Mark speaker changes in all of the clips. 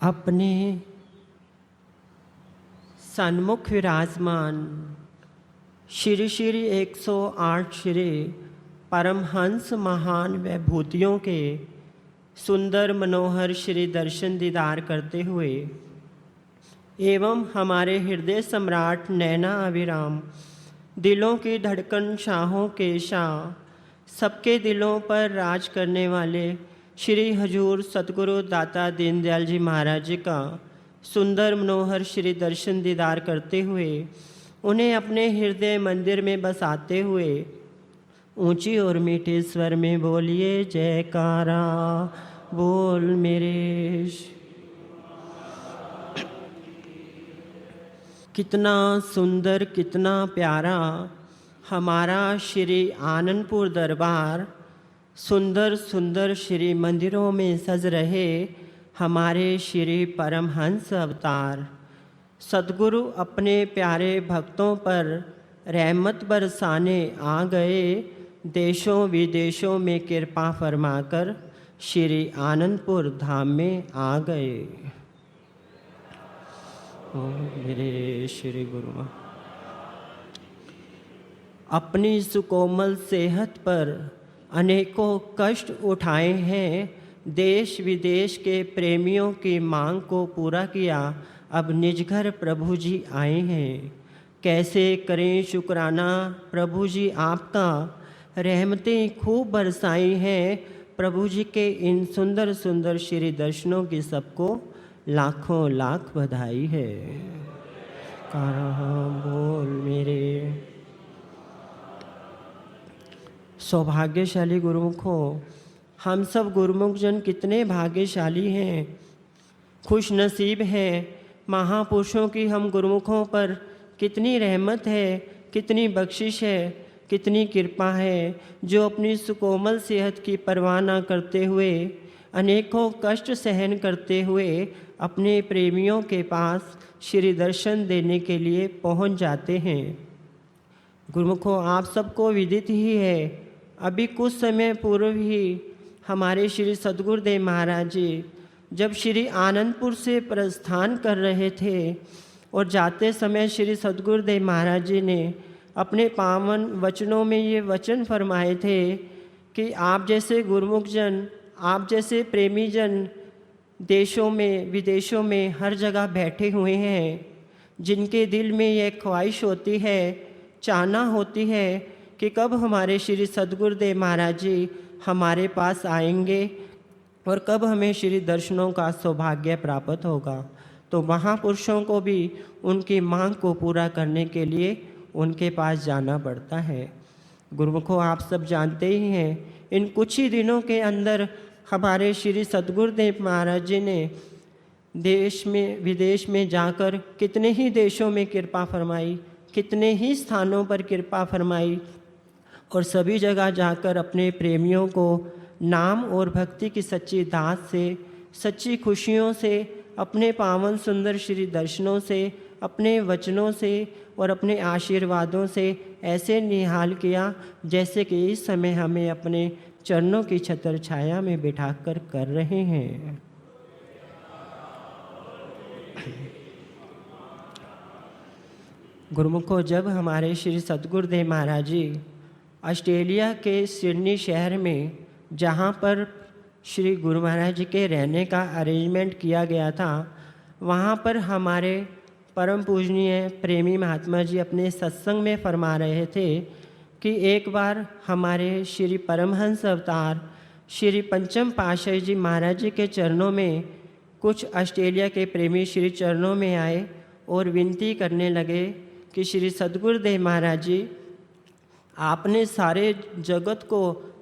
Speaker 1: अपने सन्मुख विराजमान श्री श्री 108 श्री परमहंस महान विभूतियों के सुंदर मनोहर श्री दर्शन दीदार करते हुए एवं हमारे हृदय सम्राट नैना अभिराम दिलों की धड़कन शाहों के शाह सबके दिलों पर राज करने वाले श्री हजूर सतगुरु दाता दीनदयाल जी महाराज जी का सुंदर मनोहर श्री दर्शन दीदार करते हुए उन्हें अपने हृदय मंदिर में बसाते हुए ऊंची और मीठे स्वर में बोलिए जयकारा बोल मेरे। कितना सुंदर कितना प्यारा हमारा श्री आनंदपुर दरबार, सुंदर सुंदर श्री मंदिरों में सज रहे हमारे श्री परमहंस अवतार सद्गुरु अपने प्यारे भक्तों पर रहमत बरसाने आ गए। देशों विदेशों में कृपा फरमाकर श्री आनंदपुर धाम में आ गए। ओ मेरे श्री गुरु, अपनी सुकोमल सेहत पर अनेकों कष्ट उठाए हैं। देश विदेश के प्रेमियों की मांग को पूरा किया। अब निज घर प्रभु जी आए हैं। कैसे करें शुक्राना प्रभु जी आपका, रहमतें खूब बरसाई हैं। प्रभु जी के इन सुंदर सुंदर श्री दर्शनों की सबको लाखों लाख बधाई है। कहाँ बोल मेरे। सौभाग्यशाली गुरुमुखों, हम सब गुरुमुख जन कितने भाग्यशाली हैं, खुश नसीब हैं। महापुरुषों की हम गुरुमुखों पर कितनी रहमत है, कितनी बख्शिश है, कितनी कृपा है, जो अपनी सुकोमल सेहत की परवाह न करते हुए अनेकों कष्ट सहन करते हुए अपने प्रेमियों के पास श्री दर्शन देने के लिए पहुंच जाते हैं। गुरुमुखों, आप सबको विदित ही है, अभी कुछ समय पूर्व ही हमारे श्री सद्गुरुदेव महाराज जी जब श्री आनंदपुर से प्रस्थान कर रहे थे और जाते समय श्री सद्गुरुदेव महाराज जी ने अपने पावन वचनों में ये वचन फरमाए थे कि आप जैसे गुरुमुख जन, आप जैसे प्रेमी जन देशों में विदेशों में हर जगह बैठे हुए हैं, जिनके दिल में ये ख्वाहिश होती है, चाहना होती है कि कब हमारे श्री सद्गुरुदेव महाराज जी हमारे पास आएंगे और कब हमें श्री दर्शनों का सौभाग्य प्राप्त होगा। तो महापुरुषों को भी उनकी मांग को पूरा करने के लिए उनके पास जाना पड़ता है। गुरुमुखों, आप सब जानते ही हैं, इन कुछ ही दिनों के अंदर हमारे श्री सद्गुरुदेव महाराज जी ने देश में विदेश में जाकर कितने ही देशों में कृपा फरमाई, कितने ही स्थानों पर कृपा फरमाई और सभी जगह जाकर अपने प्रेमियों को नाम और भक्ति की सच्ची दात से, सच्ची खुशियों से, अपने पावन सुंदर श्री दर्शनों से, अपने वचनों से और अपने आशीर्वादों से ऐसे निहाल किया जैसे कि इस समय हमें अपने चरणों की छत्र छाया में बिठाकर कर रहे हैं। गुरुमुखों, जब हमारे श्री सद्गुरुदेव महाराज जी ऑस्ट्रेलिया के सिडनी शहर में, जहाँ पर श्री गुरु महाराज जी के रहने का अरेंजमेंट किया गया था, वहाँ पर हमारे परम पूजनीय प्रेमी महात्मा जी अपने सत्संग में फरमा रहे थे कि एक बार हमारे श्री परमहंस अवतार श्री पंचम पातशाही जी महाराज जी के चरणों में कुछ ऑस्ट्रेलिया के प्रेमी श्री चरणों में आए और विनती करने लगे कि श्री सद्गुरुदेव महाराज जी, आपने सारे जगत को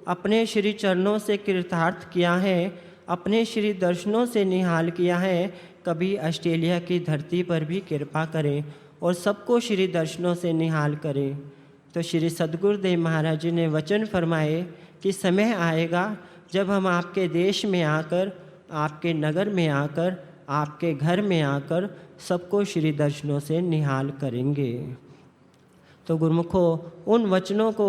Speaker 1: अपने श्री चरणों से कृतार्थ किया है, अपने श्री दर्शनों से निहाल किया है। कभी ऑस्ट्रेलिया की धरती पर भी कृपा करें और सबको श्री दर्शनों से निहाल करें। तो श्री सद्गुरुदेव महाराज जी ने वचन फरमाए कि समय आएगा जब हम आपके देश में आकर, आपके नगर में आकर, आपके घर में आकर सबको श्री दर्शनों से निहाल करेंगे। तो गुरुमुखों, उन वचनों को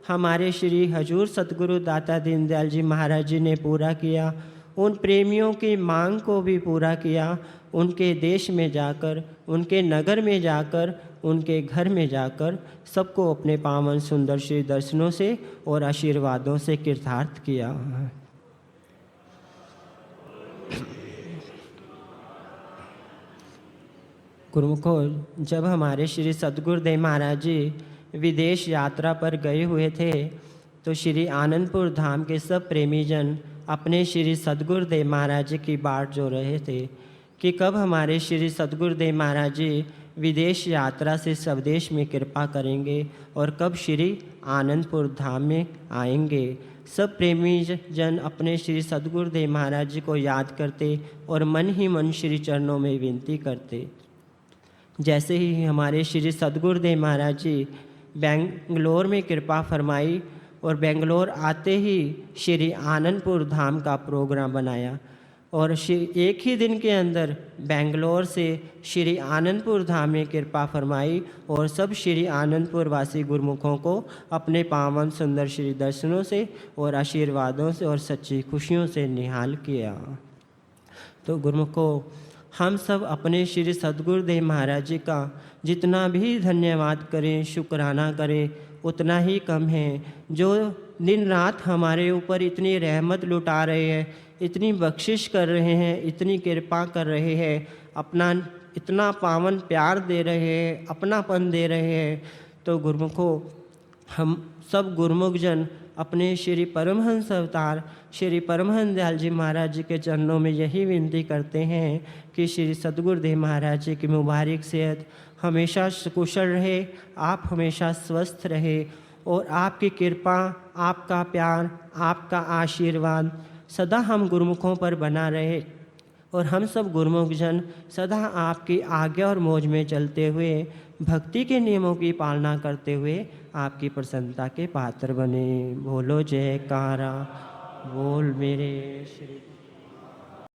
Speaker 1: हमारे श्री हजूर सतगुरु दाता दीनदयाल जी महाराज जी ने पूरा किया उन प्रेमियों की मांग को भी पूरा किया। उनके देश में जाकर, उनके नगर में जाकर, उनके घर में जाकर सबको अपने पावन सुंदर श्री दर्शनों से और आशीर्वादों से कृतार्थ किया। गुरुमुखों, जब हमारे श्री सद्गुरुदेव महाराज जी विदेश यात्रा पर गए हुए थे तो श्री आनंदपुर धाम के सब प्रेमी जन अपने श्री सद्गुरुदेव महाराज जी की बाट जो रहे थे कि कब हमारे श्री सद्गुरुदेव महाराज जी विदेश यात्रा से स्वदेश में कृपा करेंगे और कब श्री आनंदपुर धाम में आएंगे। सब प्रेमी जन अपने श्री सद्गुरुदेव महाराज जी को याद करते और मन ही मन श्री चरणों में विनती करते। जैसे ही हमारे श्री सद्गुरुदेव महाराज जी बेंगलोर में कृपा फरमाई और बेंगलोर आते ही श्री आनंदपुर धाम का प्रोग्राम बनाया और एक ही दिन के अंदर बेंगलोर से श्री आनंदपुर धाम में कृपा फरमाई और सब श्री आनंदपुर वासी गुरुमुखों को अपने पावन सुंदर श्री दर्शनों से और आशीर्वादों से और सच्ची खुशियों से निहाल किया। तो गुरुमुखों, हम सब अपने श्री सद्गुरुदेव महाराज जी का जितना भी धन्यवाद करें, शुक्राना करें, उतना ही कम है। जो दिन रात हमारे ऊपर इतनी रहमत लुटा रहे हैं, इतनी बख्शिश कर रहे हैं, इतनी कृपा कर रहे हैं, अपना इतना पावन प्यार दे रहे हैं, अपनापन दे रहे हैं। तो गुरुमुखों, हम सब गुरुमुख जन अपने श्री परमहंस अवतार श्री परमहंस दयाल जी महाराज जी के चरणों में यही विनती करते हैं कि श्री सद्गुरुदेव महाराज जी की मुबारक सेहत हमेशा कुशल रहे, आप हमेशा स्वस्थ रहे और आपकी कृपा, आपका प्यार, आपका आशीर्वाद सदा हम गुरुमुखों पर बना रहे और हम सब गुरुमुख जन सदा आपकी आज्ञा और मौज में चलते हुए भक्ति के नियमों की पालना करते हुए आपकी प्रसन्नता के पात्र बने। बोलो जयकारा, बोल मेरे श्री